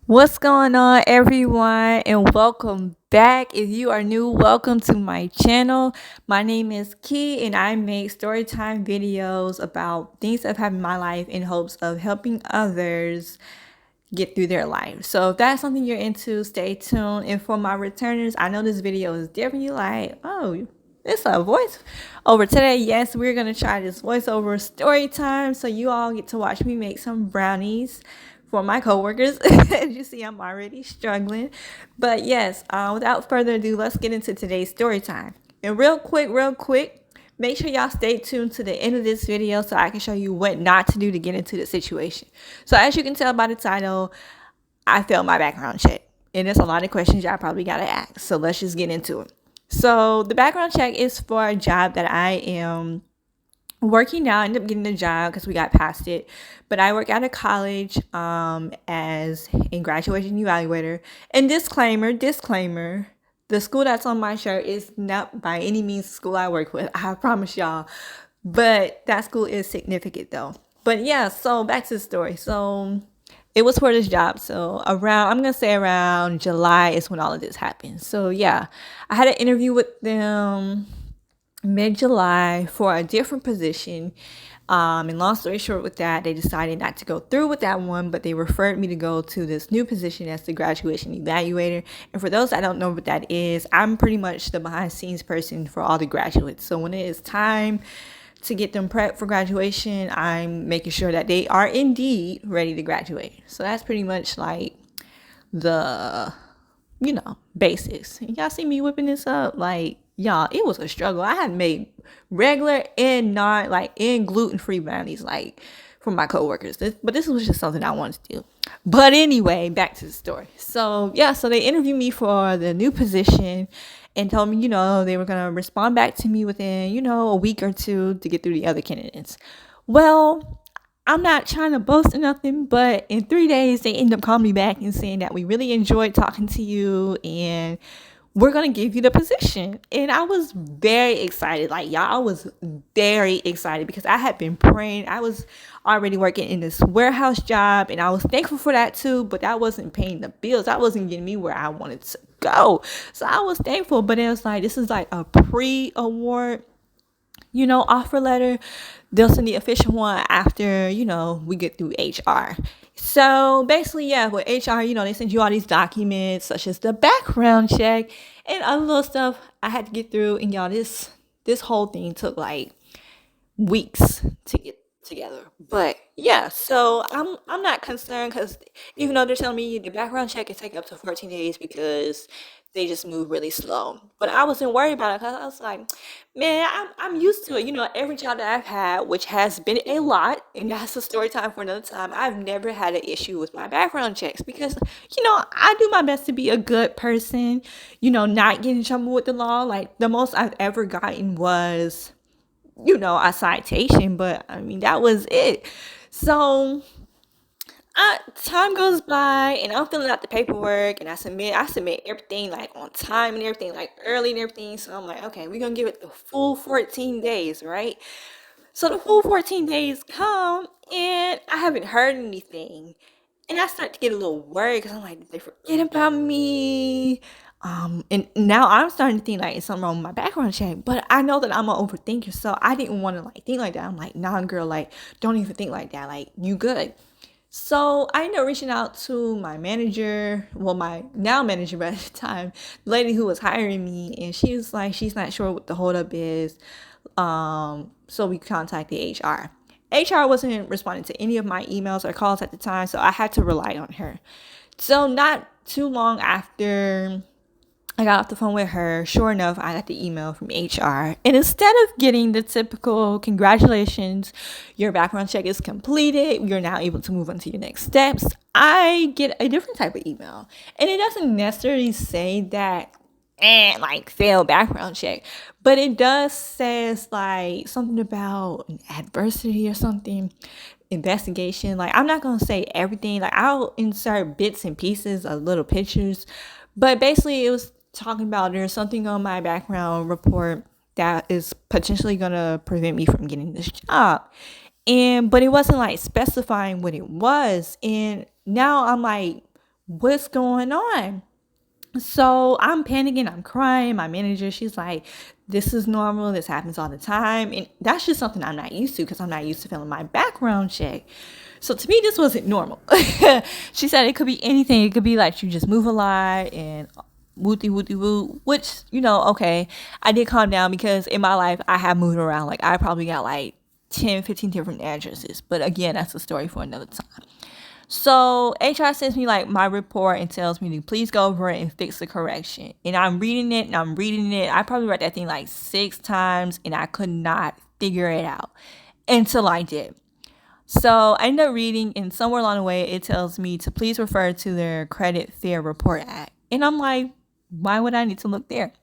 What's going on, everyone, and welcome back. If you are new, welcome to my channel. My name is Key, and I make storytime videos about things that have happened in my life in hopes of helping others get through their life. So if that's something you're into, stay tuned. And for my returners, I know this video is different. You like, oh, it's a voice over today. Yes, we're gonna try this voiceover story time. So you all get to watch me make some brownies for my coworkers. As you see, I'm already struggling. But yes, without further ado, let's get into today's story time. And real quick, make sure y'all stay tuned to the end of this video so I can show you what not to do to get into the situation. So as you can tell by the title, I failed my background check. And there's a lot of questions y'all probably gotta ask. So let's just get into it. So the background check is for a job that I am working now. I ended up getting the job because we got past it. But I work out of college as a graduation evaluator. And disclaimer, the school that's on my shirt is not by any means the school I work with. I promise y'all. But that school is significant though. But yeah, so back to the story. So it was for this job. So I'm gonna say around July is when all of this happened. So yeah, I had an interview with them mid-July for a different position. And long story short, with that, they decided not to go through with that one, but they referred me to go to this new position as the graduation evaluator. And for those that don't know what that is, I'm pretty much the behind scenes person for all the graduates. So when it is time to get them prepped for graduation, I'm making sure that they are indeed ready to graduate. So that's pretty much like the basics. Y'all see me whipping this up? Like, y'all, it was a struggle. I had made regular and not like and gluten-free brownies like for my coworkers. But this was just something I wanted to do. But anyway, back to the story. So yeah, so they interviewed me for the new position and told me, they were gonna respond back to me within, a week or two to get through the other candidates. Well, I'm not trying to boast or nothing, but in 3 days, they end up calling me back and saying that we really enjoyed talking to you and we're going to give you the position. And I was very excited. Like, y'all, I was very excited because I had been praying. I was already working in this warehouse job and I was thankful for that too, but that wasn't paying the bills. That wasn't getting me where I wanted to go. So I was thankful, but it was like, this is like a pre-award offer letter. They'll send the official one after, we get through HR. So basically, yeah, with HR, they send you all these documents such as the background check and other little stuff I had to get through. And y'all, this whole thing took like weeks to get together. But yeah, so I'm not concerned because even though they're telling me the background check can take up to 14 days because they just move really slow. But I wasn't worried about it because I was like, man, I'm used to it. Every job that I've had, which has been a lot, and that's a story time for another time, I've never had an issue with my background checks because, I do my best to be a good person, not get in trouble with the law. Like the most I've ever gotten was a citation, but I mean, that was it. So time goes by and I'm filling out the paperwork and I submit everything like on time and everything, like early and everything. So I'm like, okay, we're gonna give it the full 14 days, right? So the full 14 days come and I haven't heard anything. And I start to get a little worried because I'm like, did they forget about me? And now I'm starting to think like it's something wrong with my background check. But I know that I'm an overthinker, so I didn't want to like think like that. I'm like, nah, girl, like don't even think like that. Like you good. So I ended up reaching out to my manager, well, my now manager at the time, the lady who was hiring me, and she was like, she's not sure what the holdup is. So we contacted HR. HR wasn't responding to any of my emails or calls at the time, so I had to rely on her. So not too long after I got off the phone with her, sure enough, I got the email from HR. And instead of getting the typical congratulations, your background check is completed, you're now able to move on to your next steps, I get a different type of email. And it doesn't necessarily say that like failed background check, but it does says like something about an adversity or something, investigation. Like I'm not gonna say everything, like I'll insert bits and pieces of little pictures, but basically it was talking about there's something on my background report that is potentially gonna prevent me from getting this job. But it wasn't like specifying what it was. And now I'm like what's going on? So I'm panicking, I'm crying. My manager, she's like, this is normal. This happens all the time. And that's just something I'm not used to because I'm not used to failing my background check. So to me, this wasn't normal. She said it could be anything. It could be like you just move a lot and wooty wooty woo, which, okay. I did calm down because in my life, I have moved around. Like I probably got like 10, 15 different addresses. But again, that's a story for another time. So HR sends me like my report and tells me to please go over it and fix the correction. And I'm reading it and I'm reading it. I probably read that thing like 6 times and I could not figure it out until I did. So I ended up reading, and somewhere along the way it tells me to please refer to their Credit Fair Report Act. And I'm like, why would I need to look there?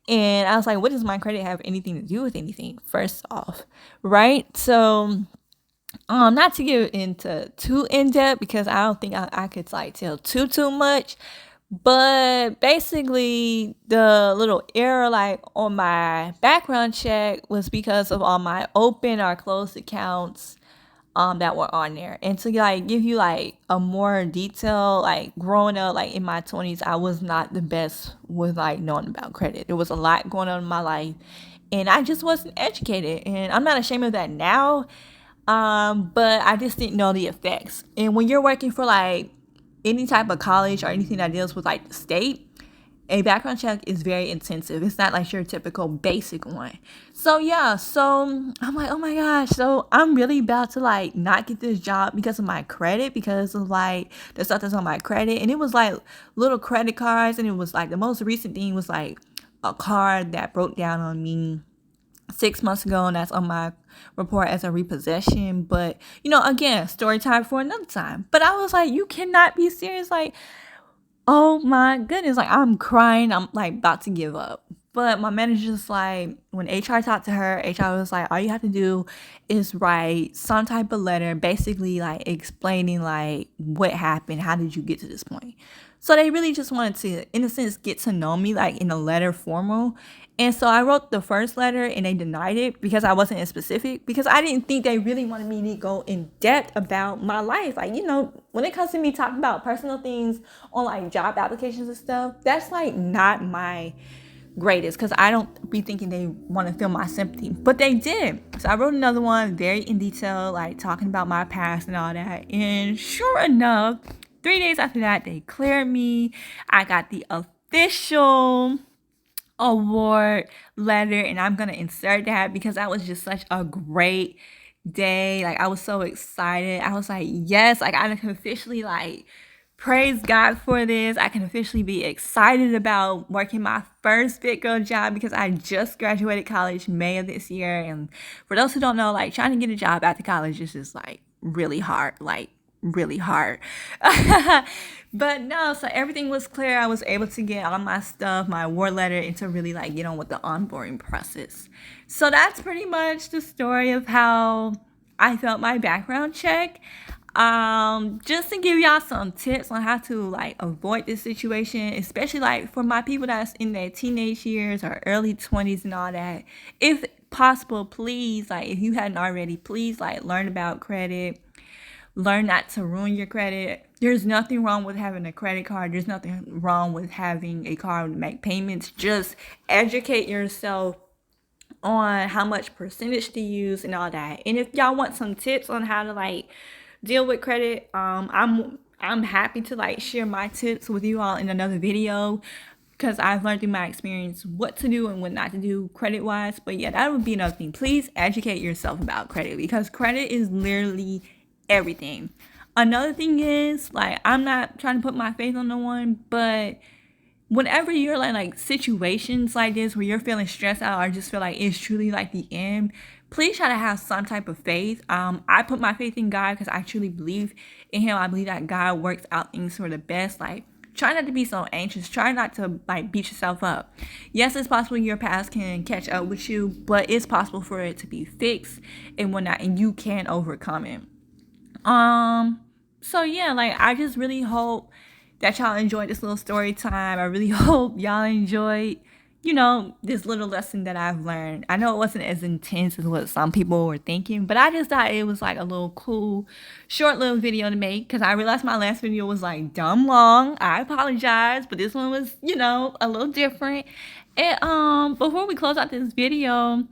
And I was like, what does my credit have anything to do with anything, first off? Right? So not to get into too in depth because I don't think I could like tell too much, but basically the little error like on my background check was because of all my open or closed accounts that were on there. And to like give you like a more detail, like growing up like in my 20s, I was not the best with like knowing about credit. There was a lot going on in my life and I just wasn't educated, and I'm not ashamed of that now. But I just didn't know the effects. And when you're working for like any type of college or anything that deals with like the state, a background check is very intensive. It's not like your typical basic one. So yeah, so I'm like, oh my gosh, so I'm really about to like not get this job because of my credit, because of like the stuff that's on my credit. And it was like little credit cards, and it was like the most recent thing was like a card that broke down on me 6 months ago, and that's on my report as a repossession. But again, story time for another time. But I was like, you cannot be serious. Like, oh my goodness, like I'm crying, I'm like about to give up. But my manager's like, when HR talked to her, HR was like, all you have to do is write some type of letter basically like explaining like what happened, how did you get to this point. So they really just wanted to, in a sense, get to know me like in a letter formal. And so I wrote the first letter and they denied it because I wasn't as specific, because I didn't think they really wanted me to go in depth about my life. Like, when it comes to me talking about personal things on like job applications and stuff, that's like not my greatest, because I don't be thinking they want to feel my sympathy, but they did. So I wrote another one very in detail, like talking about my past and all that. And sure enough, 3 days after that, they cleared me. I got the official award letter, and I'm gonna insert that because that was just such a great day. Like I was so excited. I was like, yes, like I can officially like praise God for this. I can officially be excited about working my first big girl job because I just graduated college May of this year. And for those who don't know, like trying to get a job after college is just like really hard. Like really hard. But no, so everything was clear. I was able to get all my stuff, my award letter, and to really like get on with the onboarding process. So that's pretty much the story of how I felt my background check. Just to give y'all some tips on how to like avoid this situation, especially like for my people that's in their teenage years or early 20s and all that. If possible, please, like if you hadn't already, please like learn about credit. Learn not to ruin your credit. There's nothing wrong with having a credit card. There's nothing wrong with having a card to make payments. Just educate yourself on how much percentage to use and all that. And if y'all want some tips on how to like deal with credit, I'm happy to like share my tips with you all in another video, because I've learned through my experience what to do and what not to do credit wise. But yeah, that would be another thing. Please educate yourself about credit, because credit is literally everything. Another thing is, like, I'm not trying to put my faith on no one, but whenever you're like situations like this where you're feeling stressed out or just feel like it's truly like the end, please try to have some type of faith. I put my faith in God because I truly believe in him. I believe that God works out things for the best. Like, try not to be so anxious. Try not to like beat yourself up. Yes, it's possible your past can catch up with you, but it's possible for it to be fixed and whatnot, and you can overcome it. So yeah, like I just really hope that y'all enjoyed this little story time. I really hope y'all enjoyed this little lesson that I've learned. I know it wasn't as intense as what some people were thinking, but I just thought it was like a little cool, short little video to make because I realized my last video was like dumb long. I apologize, but this one was, a little different. And before we close out this video,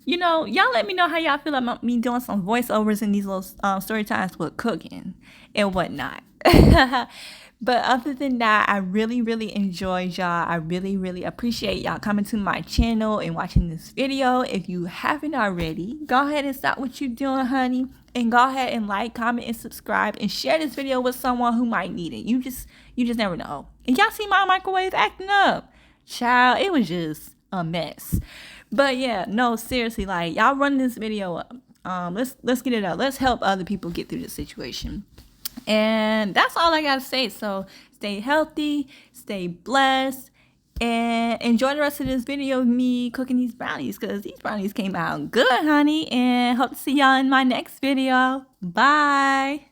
y'all let me know how y'all feel about me doing some voiceovers in these little story times with cooking and whatnot. But other than that, I really, really enjoyed y'all. I really, really appreciate y'all coming to my channel and watching this video. If you haven't already, go ahead and stop what you're doing, honey. And go ahead and like, comment, and subscribe. And share this video with someone who might need it. You just never know. And y'all see my microwave acting up. Child, it was just a mess. But yeah, no, seriously, like y'all run this video up. Let's get it up. Let's help other people get through this situation. And that's all I gotta say. So stay healthy, stay blessed, and enjoy the rest of this video of me cooking these brownies because these brownies came out good, honey. And hope to see y'all in my next video. Bye.